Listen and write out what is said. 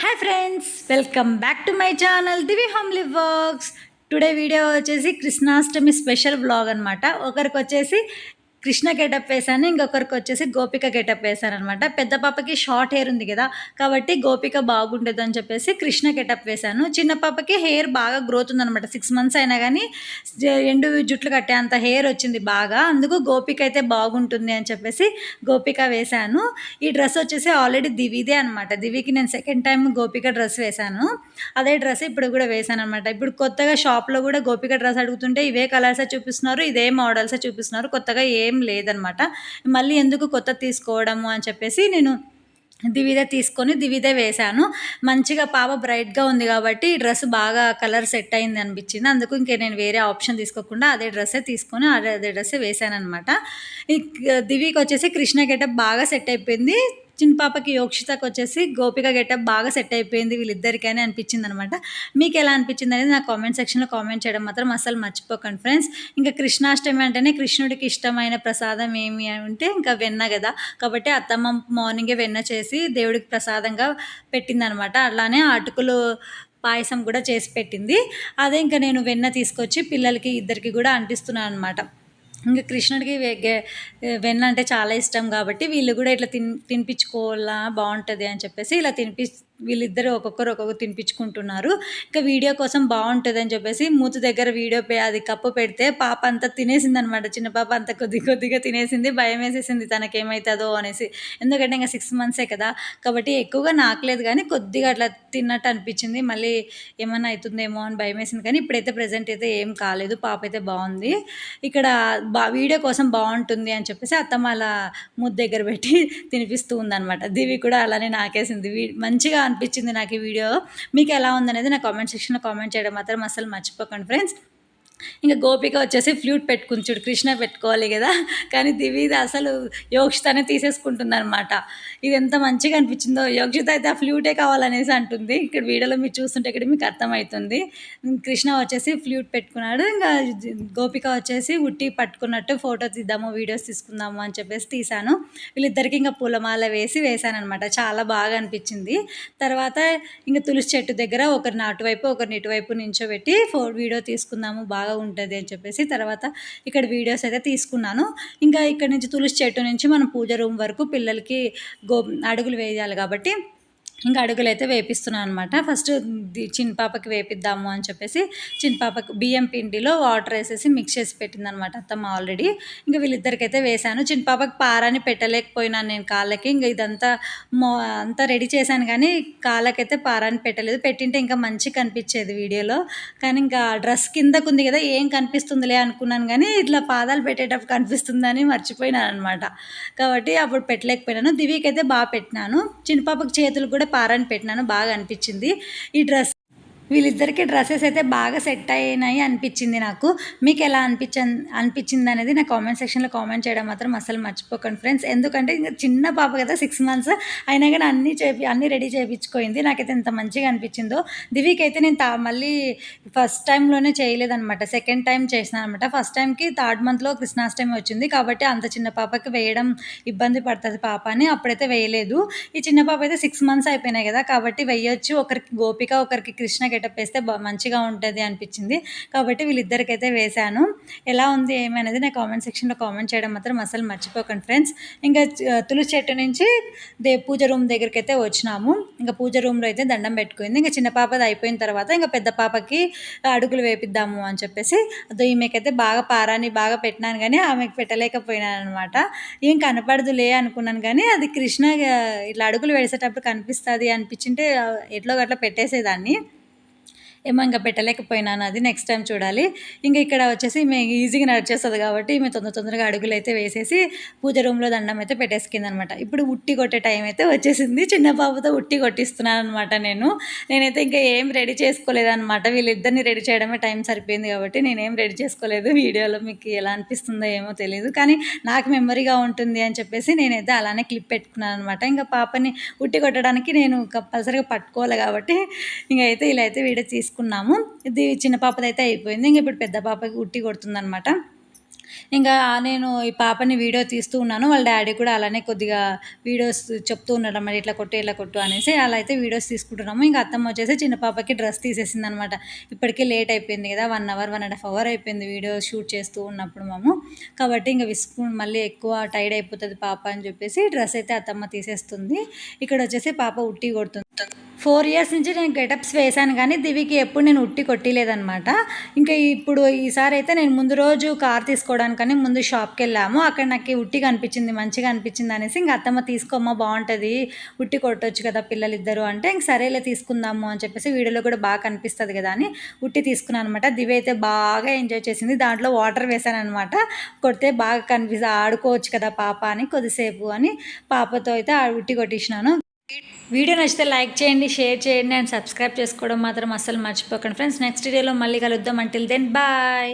Hi friends, welcome back to my channel Divi homely works. Today video వచ్చేసి Krishnashtami special vlog అనమాట. ఒకరికి వచ్చేసి Krishna getup వేసాను, ఇంకొకరికి వచ్చేసి గోపిక గెటప్ వేసాను అనమాట. పెద్ద పాపకి షార్ట్ హెయిర్ ఉంది కదా, కాబట్టి గోపిక బాగుండదు అని చెప్పేసి కృష్ణ గెటప్ వేసాను. చిన్న పాపకి హెయిర్ బాగా గ్రోత్ ఉందనమాట. 6 months అయినా కానీ ఎండు జుట్లు కట్టే అంత హెయిర్ వచ్చింది బాగా. అందుకు గోపిక అయితే బాగుంటుంది అని చెప్పేసి గోపిక వేశాను. ఈ డ్రెస్ వచ్చేసి ఆల్రెడీ దివిదే అనమాట. దివికి నేను సెకండ్ టైం గోపిక డ్రెస్ వేశాను. అదే డ్రెస్ ఇప్పుడు కూడా వేశాను అనమాట. ఇప్పుడు కొత్తగా షాప్లో కూడా గోపిక డ్రెస్ అడుగుతుంటే ఇవే కలర్సే చూపిస్తున్నారు, ఇదే మోడల్సే చూపిస్తున్నారు, కొత్తగా ఏం లేదనమాట. మళ్ళీ ఎందుకు కొత్త తీసుకోవడము అని చెప్పేసి నేను దివిదే తీసుకొని దివిదే వేశాను. మంచిగా పాప బ్రైట్గా ఉంది కాబట్టి ఈ డ్రెస్ బాగా కలర్ సెట్ అయింది అనిపించింది. అందుకు ఇంకే నేను వేరే ఆప్షన్ తీసుకోకుండా అదే డ్రెస్సే తీసుకొని అదే డ్రెస్సే వేసాను అనమాట. ఈ దివికి వచ్చేసి కృష్ణ గెటప్ బాగా సెట్ అయిపోయింది. చిన్న పాపకి యోక్షితకు వచ్చేసి గోపిక గెటప్ బాగా సెట్ అయిపోయింది వీళ్ళిద్దరికని అనిపించింది అనమాట. మీకు ఎలా అనిపించింది అనేది నా కామెంట్ సెక్షన్లో కామెంట్ చేయడం మాత్రం అసలు మర్చిపోకండి ఫ్రెండ్స్. ఇంకా కృష్ణాష్టమి అంటేనే కృష్ణుడికి ఇష్టమైన ప్రసాదం ఏమి అంటే ఇంకా వెన్న కదా, కాబట్టి అత్తమ్మ మార్నింగే వెన్న చేసి దేవుడికి ప్రసాదంగా పెట్టిందనమాట. అలానే అటుకులు పాయసం కూడా చేసి పెట్టింది. అదే ఇంకా నేను వెన్న తీసుకొచ్చి పిల్లలకి ఇద్దరికి కూడా అంటిస్తున్నాను అనమాట. ఇంకా కృష్ణుడికి వెన్న అంటే చాలా ఇష్టం కాబట్టి వీళ్ళు కూడా ఇట్లా తినిపించుకోవాలా బాగుంటుంది అని చెప్పేసి ఇలా వీళ్ళిద్దరు ఒక్కొక్కరు తినిపించుకుంటున్నారు. ఇంకా వీడియో కోసం బాగుంటుంది అని చెప్పేసి మూతి దగ్గర అది కప్పు పెడితే పాప అంతా తినేసింది అనమాట. చిన్న పాప అంతా కొద్దిగా తినేసింది. భయం వేసేసింది తనకేమవుతుందో అనేసి. ఎందుకంటే ఇంకా 6 months కదా, కాబట్టి ఎక్కువగా నాకలేదు కానీ కొద్దిగా అట్లా తిన్నట్టు అనిపించింది. మళ్ళీ ఏమన్నా అవుతుందేమో అని భయం వేసింది. కానీ ఇప్పుడైతే ప్రజెంట్ అయితే ఏం కాలేదు, పాప అయితే బాగుంది. ఇక్కడ వీడియో కోసం బాగుంటుంది అని చెప్పేసి అత్తమ్మ అలా మూతి దగ్గర పెట్టి తినిపిస్తూ ఉందన్నమాట. దివి కూడా అలానే నాకేసింది. మంచిగా అనిపించింది నాకు ఈ వీడియో. మీకు ఎలా ఉందనేది నా కామెంట్ సెక్షన్లో కామెంట్ చేయడం మాత్రం అసలు మర్చిపోకండి ఫ్రెండ్స్. ఇంకా గోపిక వచ్చేసి ఫ్లూట్ పెట్టుకుని చూడు, కృష్ణ పెట్టుకోవాలి కదా, కానీ దివిది అసలు యోక్షితనే తీసేసుకుంటుంది అనమాట. ఇది ఎంత మంచిగా అనిపించిందో. యోక్షిత అయితే ఆ ఫ్లూటే కావాలనేసి అంటుంది. ఇక్కడ వీడియోలో మీరు చూస్తుంటే ఇక్కడ మీకు అర్థమవుతుంది. కృష్ణ వచ్చేసి ఫ్లూట్ పెట్టుకున్నాడు, ఇంకా గోపిక వచ్చేసి ఉట్టి పట్టుకున్నట్టు ఫోటో తీద్దాము వీడియోస్ తీసుకుందాము అని చెప్పేసి తీశాను. వీళ్ళిద్దరికి ఇంకా పూలమాల వేసాను అనమాట. చాలా బాగా అనిపించింది. తర్వాత ఇంకా తులసి చెట్టు దగ్గర ఒకరిని అటువైపు ఒకరిని ఇటువైపు నించోబెట్టి వీడియో తీసుకుందాము బాగా ఉంటుంది అని చెప్పేసి తర్వాత ఇక్కడ వీడియోస్ అయితే తీసుకున్నాను. ఇంకా ఇక్కడ నుంచి తులసి చెట్టు నుంచి మనం పూజ రూమ్ వరకు పిల్లలకి అడుగులు వేయాలి కాబట్టి ఇంకా అడుగులు అయితే వేపిస్తున్నాను అనమాట. ఫస్ట్ చిన్న పాపకి వేపిద్దాము అని చెప్పేసి చిన్న పాపకి బియ్యం పిండిలో వాటర్ వేసేసి మిక్స్ చేసి పెట్టిందనమాట అత్తమ్మ ఆల్రెడీ. ఇంకా వీళ్ళిద్దరికైతే వేశాను. చిన్న పాపకి పారాని పెట్టలేకపోయినాను నేను కాళ్ళకి. ఇంకా ఇదంతా అంతా రెడీ చేశాను కానీ కాళ్ళకైతే పారాని పెట్టలేదు. పెట్టింటే ఇంకా మంచిగా కనిపించేది వీడియోలో. కానీ ఇంకా డ్రెస్ కిందకు ఉంది కదా, ఏం కనిపిస్తుందిలే అనుకున్నాను కానీ ఇట్లా పాదాలు పెట్టేటప్పుడు కనిపిస్తుందని మర్చిపోయినాను అనమాట. కాబట్టి అప్పుడు పెట్టలేకపోయినాను. దివికి అయితే బాగా పెట్టినాను. చిన్న పాపకి చేతులు కూడా పారాని పెట్టినాను, బాగా అనిపించింది. ఈ డ్రెస్ వీళ్ళిద్దరికి డ్రెస్సెస్ అయితే బాగా సెట్ అయినాయి అనిపించింది నాకు. మీకు ఎలా అనిపించింది అనేది నా కామెంట్ సెక్షన్లో కామెంట్ చేయడం మాత్రం అసలు మర్చిపోకండి ఫ్రెండ్స్. ఎందుకంటే ఇంకా చిన్న పాప కదా, 6 months అయినా కానీ అన్నీ రెడీ చేయించుకోయింది. నాకైతే ఎంత మంచిగా అనిపించిందో. దివికి అయితే నేను మళ్ళీ ఫస్ట్ టైంలోనే చేయలేదనమాట, సెకండ్ టైం చేసినాను అనమాట. ఫస్ట్ టైంకి 3rd monthలో కృష్ణాష్టమి వచ్చింది కాబట్టి అంత చిన్న పాపకి వేయడం ఇబ్బంది పడుతుంది పాప అని అప్పుడైతే వేయలేదు. ఈ చిన్న పాప అయితే 6 months అయిపోయినాయి కదా, కాబట్టి వేయొచ్చు. ఒకరికి గోపిక ఒకరికి కృష్ణ గెటప్ వేస్తే మంచిగా ఉంటుంది అనిపించింది కాబట్టి వీళ్ళిద్దరికైతే వేశాను. ఎలా ఉంది ఏమనేది నా కామెంట్ సెక్షన్లో కామెంట్ చేయడం మాత్రం అసలు మర్చిపోకండి ఫ్రెండ్స్. ఇంకా తులసి చెట్టు నుంచి పూజ రూమ్ దగ్గరికి అయితే వచ్చినాము. ఇంకా పూజ రూమ్లో అయితే దండం పెట్టుకుంది. ఇంకా చిన్న పాపది అయిపోయిన తర్వాత ఇంకా పెద్ద పాపకి అడుగులు వేపిద్దాము అని చెప్పేసి ఈమెకైతే బాగా పారాని బాగా పెట్టినాను కానీ ఆమెకు పెట్టలేకపోయినాను అనమాట. ఏం కనపడదులే అనుకున్నాను కానీ అది కృష్ణ ఇట్లా అడుగులు వేసేటప్పుడు కనిపిస్తుంది అనిపించింటే ఎట్లో గట్లా పెట్టేసేదాన్ని. ఏమో ఇంకా పెట్టలేకపోయినాను, అది నెక్స్ట్ టైం చూడాలి. ఇంకా ఇక్కడ వచ్చేసి మేము ఈజీగా నడిచేస్తుంది కాబట్టి మేము తొందరగా అడుగులు అయితే వేసేసి పూజ రూమ్లో దండం అయితే పెట్టేసుకుంది అనమాట. ఇప్పుడు ఉట్టి కొట్టే టైం అయితే వచ్చేసింది. చిన్న పాపతో ఉట్టి కొట్టిస్తున్నాను అనమాట. నేనైతే ఇంకా ఏం రెడీ చేసుకోలేదన్నమాట. వీళ్ళిద్దరిని రెడీ చేయడమే టైం సరిపోయింది కాబట్టి నేనేం రెడీ చేసుకోలేదు. వీడియోలో మీకు ఎలా అనిపిస్తుందో ఏమో తెలియదు కానీ నాకు మెమరీగా ఉంటుంది అని చెప్పేసి నేనైతే అలానే క్లిప్ పెట్టుకున్నాను అనమాట. ఇంకా పాపని ఉట్టి కొట్టడానికి నేను కంపల్సరీగా పట్టుకోవాలి కాబట్టి ఇంకా అయితే ఇలా అయితే వీడియో తీసుకున్నాము. ఇది చిన్న పాపదైతే అయిపోయింది. ఇంక ఇప్పుడు పెద్ద పాపకి ఉట్టి కొడుతుందనమాట. ఇంకా నేను ఈ పాపని వీడియో తీస్తూ ఉన్నాను. వాళ్ళ డాడీ కూడా అలానే కొద్దిగా వీడియోస్ చెప్తూ ఉన్నాడు మరి ఇట్లా కొట్టు ఇట్లా కొట్టు అనేసి. అలా అయితే వీడియోస్ తీసుకుంటున్నాము. ఇంకా అత్తమ్మ వచ్చేసి చిన్న పాపకి డ్రెస్ తీసేసిందనమాట. ఇప్పటికే లేట్ అయిపోయింది కదా, 1 అవర్ 1.5 అవర్ అయిపోయింది వీడియో షూట్ చేస్తూ ఉన్నప్పుడు మేము. కాబట్టి ఇంకా మళ్ళీ ఎక్కువ టైర్డ్ అయిపోతుంది పాప అని చెప్పేసి డ్రెస్ అయితే అత్తమ్మ తీసేస్తుంది. ఇక్కడ వచ్చేసి పాప ఉట్టి కొడుతుంది. 4 ఇయర్స్ నుంచి నేను గెటప్స్ వేశాను కానీ దివికి ఎప్పుడు నేను ఉట్టి కొట్టిలేదనమాట. ఇంకా ఇప్పుడు ఈసారి అయితే నేను ముందు రోజు కార్ తీసుకోవడానికని ముందు షాప్కి వెళ్ళాము. అక్కడ నాకు ఉట్టి కనిపించింది, మంచిగా అనిపించింది అనేసి ఇంకా అత్తమ్మ తీసుకోమ్మా బాగుంటుంది, ఉట్టి కొట్టొచ్చు కదా పిల్లలిద్దరు అంటే ఇంక సరేలే తీసుకుందాము అని చెప్పేసి వీడియోలో కూడా బాగా కనిపిస్తుంది కదా అని ఉట్టి తీసుకున్నాను అనమాట. దివి అయితే బాగా ఎంజాయ్ చేసింది. దాంట్లో వాటర్ వేసాను అనమాట. కొడితే బాగా ఆడుకోవచ్చు కదా పాప అని కొద్దిసేపు అని పాపతో అయితే ఆ ఉట్టి కొట్టించినాను. వీడియో నచ్చితే లైక్ చేయండి, షేర్ చేయండి అండ్ సబ్స్క్రైబ్ చేసుకోవడం మాత్రం అస్సలు మర్చిపోకండి ఫ్రెండ్స్. నెక్స్ట్ వీడియోలో మళ్ళీ కలుద్దాం. Until then bye.